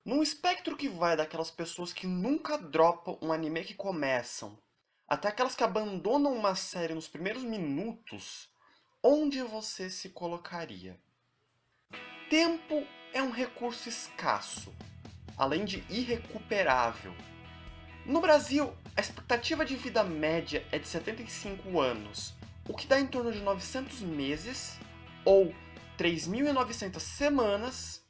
Num espectro que vai daquelas pessoas que nunca dropam um anime que começam, até aquelas que abandonam uma série nos primeiros minutos, onde você se colocaria? Tempo é um recurso escasso, além de irrecuperável. No Brasil, a expectativa de vida média é de 75 anos, o que dá em torno de 900 meses, ou 3.900 semanas,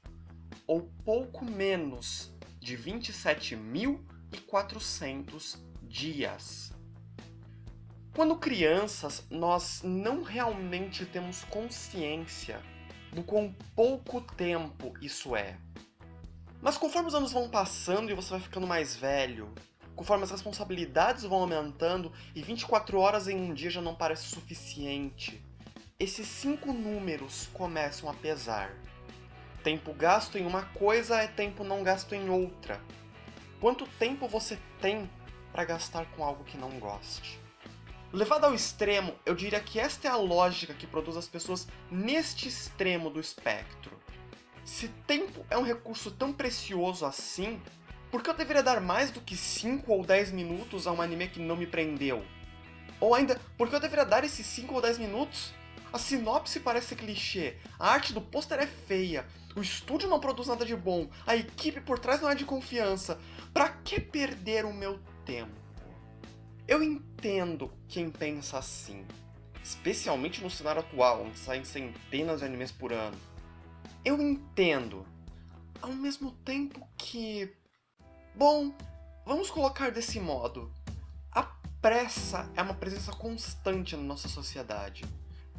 ou pouco menos de 27.400 dias. Quando crianças, nós não realmente temos consciência do quão pouco tempo isso é. Mas conforme os anos vão passando e você vai ficando mais velho, conforme as responsabilidades vão aumentando e 24 horas em um dia já não parece suficiente, esses 5 números começam a pesar. Tempo gasto em uma coisa é tempo não gasto em outra. Quanto tempo você tem para gastar com algo que não goste? Levado ao extremo, eu diria que esta é a lógica que produz as pessoas neste extremo do espectro. Se tempo é um recurso tão precioso assim, por que eu deveria dar mais do que 5 ou 10 minutos a um anime que não me prendeu? Ou ainda, por que eu deveria dar esses 5 ou 10 minutos? A sinopse parece clichê, a arte do pôster é feia, o estúdio não produz nada de bom, a equipe por trás não é de confiança. Pra que perder o meu tempo? Eu entendo quem pensa assim, especialmente no cenário atual, onde saem centenas de animes por ano. Eu entendo, ao mesmo tempo que... Bom, vamos colocar desse modo. A pressa é uma presença constante na nossa sociedade.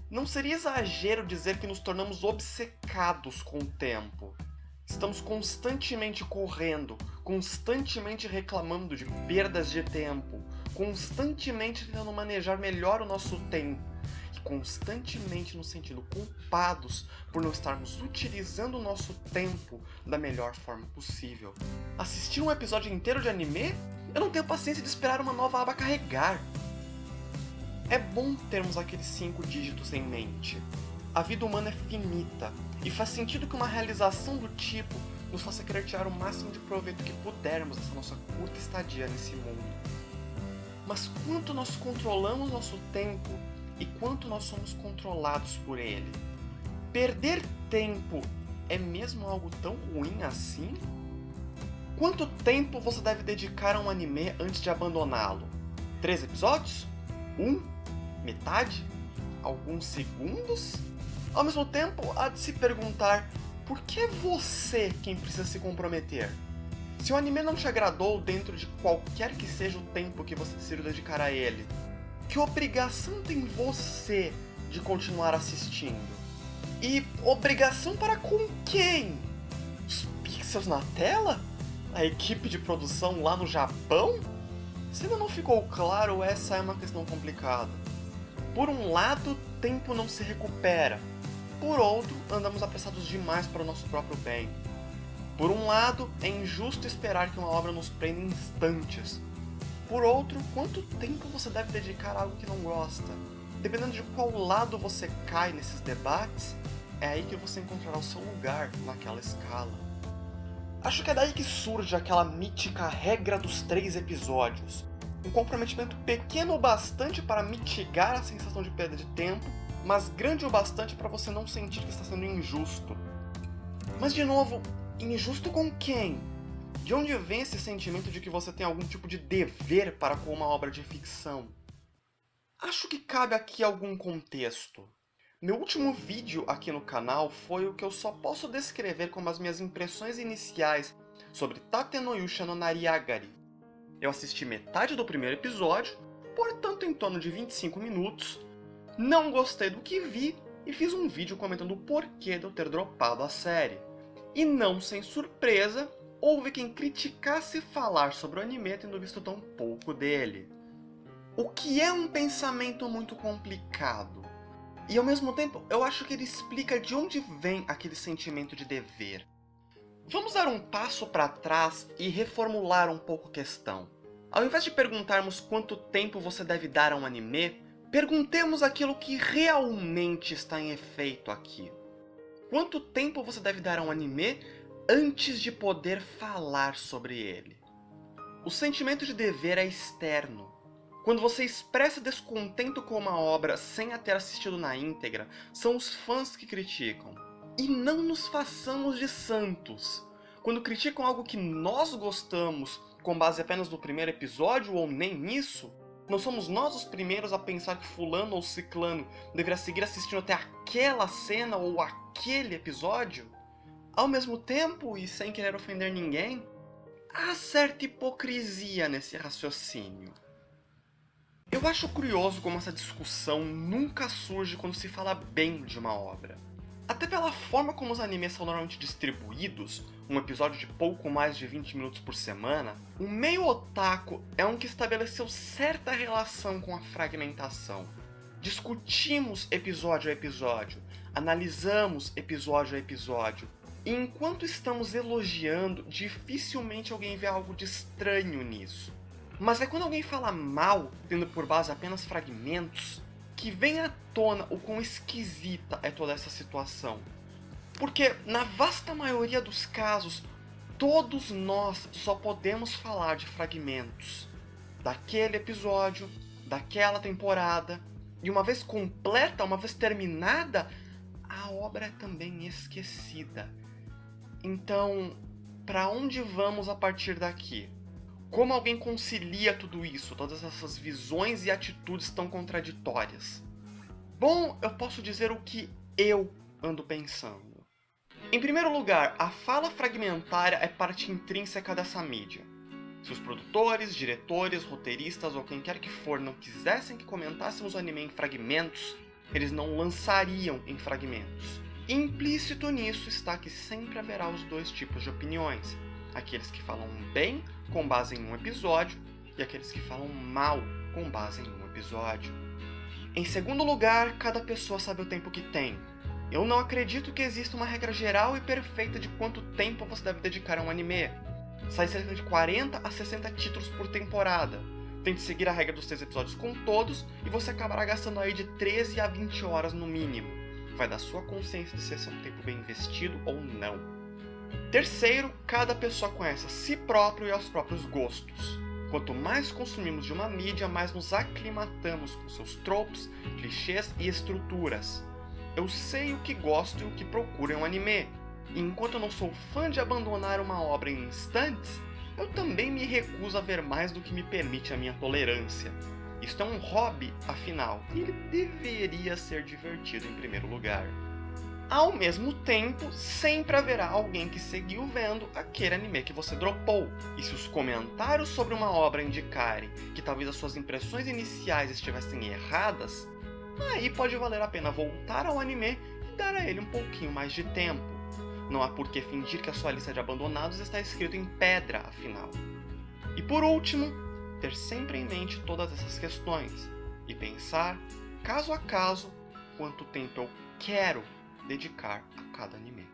Não seria exagero dizer que nos tornamos obcecados com o tempo. Estamos constantemente correndo, constantemente reclamando de perdas de tempo, constantemente tentando manejar melhor o nosso tempo e constantemente nos sentindo culpados por não estarmos utilizando o nosso tempo da melhor forma possível. Assistir um episódio inteiro de anime? Eu não tenho paciência de esperar uma nova aba carregar. É bom termos aqueles 5 dígitos em mente. A vida humana é finita, e faz sentido que uma realização do tipo nos faça querer tirar o máximo de proveito que pudermos dessa nossa curta estadia nesse mundo. Mas quanto nós controlamos nosso tempo e quanto nós somos controlados por ele? Perder tempo é mesmo algo tão ruim assim? Quanto tempo você deve dedicar a um anime antes de abandoná-lo? 3 episódios? 1? Metade? Alguns segundos? Ao mesmo tempo, há de se perguntar por que é você quem precisa se comprometer? Se o anime não te agradou dentro de qualquer que seja o tempo que você decidiu dedicar a ele, que obrigação tem você de continuar assistindo? E obrigação para com quem? Os pixels na tela? A equipe de produção lá no Japão? Se ainda não ficou claro, essa é uma questão complicada. Por um lado, tempo não se recupera. Por outro, andamos apressados demais para o nosso próprio bem. Por um lado, é injusto esperar que uma obra nos prenda em instantes. Por outro, quanto tempo você deve dedicar a algo que não gosta? Dependendo de qual lado você cai nesses debates, é aí que você encontrará o seu lugar naquela escala. Acho que é daí que surge aquela mítica regra dos 3 episódios. Um comprometimento pequeno o bastante para mitigar a sensação de perda de tempo, mas grande o bastante para você não sentir que está sendo injusto. Mas de novo, injusto com quem? De onde vem esse sentimento de que você tem algum tipo de dever para com uma obra de ficção? Acho que cabe aqui algum contexto. Meu último vídeo aqui no canal foi o que eu só posso descrever como as minhas impressões iniciais sobre Tate no Yusha no Nariagari. Eu assisti metade do primeiro episódio, portanto em torno de 25 minutos, não gostei do que vi e fiz um vídeo comentando o porquê de eu ter dropado a série. E não sem surpresa, houve quem criticasse falar sobre o anime tendo visto tão pouco dele. O que é um pensamento muito complicado. E ao mesmo tempo, eu acho que ele explica de onde vem aquele sentimento de dever. Vamos dar um passo para trás e reformular um pouco a questão. Ao invés de perguntarmos quanto tempo você deve dar a um anime, perguntemos aquilo que realmente está em efeito aqui. Quanto tempo você deve dar a um anime antes de poder falar sobre ele. O sentimento de dever é externo. Quando você expressa descontento com uma obra sem a ter assistido na íntegra, são os fãs que criticam. E não nos façamos de santos. Quando criticam algo que nós gostamos, com base apenas no primeiro episódio ou nem nisso, não somos nós os primeiros a pensar que fulano ou ciclano deverá seguir assistindo até aquela cena ou aquele episódio? Ao mesmo tempo, e sem querer ofender ninguém, há certa hipocrisia nesse raciocínio. Eu acho curioso como essa discussão nunca surge quando se fala bem de uma obra. Até pela forma como os animes são normalmente distribuídos, um episódio de pouco mais de 20 minutos por semana, o meio otaku é um que estabeleceu certa relação com a fragmentação. Discutimos episódio a episódio, analisamos episódio a episódio, e enquanto estamos elogiando, dificilmente alguém vê algo de estranho nisso. Mas é quando alguém fala mal, tendo por base apenas fragmentos, que vem à tona o quão esquisita é toda essa situação. Porque, na vasta maioria dos casos, todos nós só podemos falar de fragmentos daquele episódio, daquela temporada, e uma vez completa, uma vez terminada, a obra é também esquecida. Então, para onde vamos a partir daqui? Como alguém concilia tudo isso, todas essas visões e atitudes tão contraditórias? Bom, eu posso dizer o que eu ando pensando. Em primeiro lugar, a fala fragmentária é parte intrínseca dessa mídia. Se os produtores, diretores, roteiristas ou quem quer que for não quisessem que comentássemos o anime em fragmentos, eles não lançariam em fragmentos. Implícito nisso está que sempre haverá os dois tipos de opiniões. Aqueles que falam bem com base em um episódio e aqueles que falam mal com base em um episódio. Em segundo lugar, cada pessoa sabe o tempo que tem. Eu não acredito que exista uma regra geral e perfeita de quanto tempo você deve dedicar a um anime. Sai cerca de 40 a 60 títulos por temporada. Tente seguir a regra dos 3 episódios com todos e você acabará gastando aí de 13 a 20 horas no mínimo. Vai da sua consciência de se esse é um tempo bem investido ou não. Terceiro, cada pessoa conhece a si próprio e aos próprios gostos. Quanto mais consumimos de uma mídia, mais nos aclimatamos com seus tropos, clichês e estruturas. Eu sei o que gosto e o que procuro em um anime. E enquanto eu não sou fã de abandonar uma obra em instantes, eu também me recuso a ver mais do que me permite a minha tolerância. Isto é um hobby, afinal, e ele deveria ser divertido em primeiro lugar. Ao mesmo tempo, sempre haverá alguém que seguiu vendo aquele anime que você dropou. E se os comentários sobre uma obra indicarem que talvez as suas impressões iniciais estivessem erradas, aí pode valer a pena voltar ao anime e dar a ele um pouquinho mais de tempo. Não há por que fingir que a sua lista de abandonados está escrito em pedra, afinal. E por último, ter sempre em mente todas essas questões e pensar, caso a caso, quanto tempo eu quero dedicar a cada anime.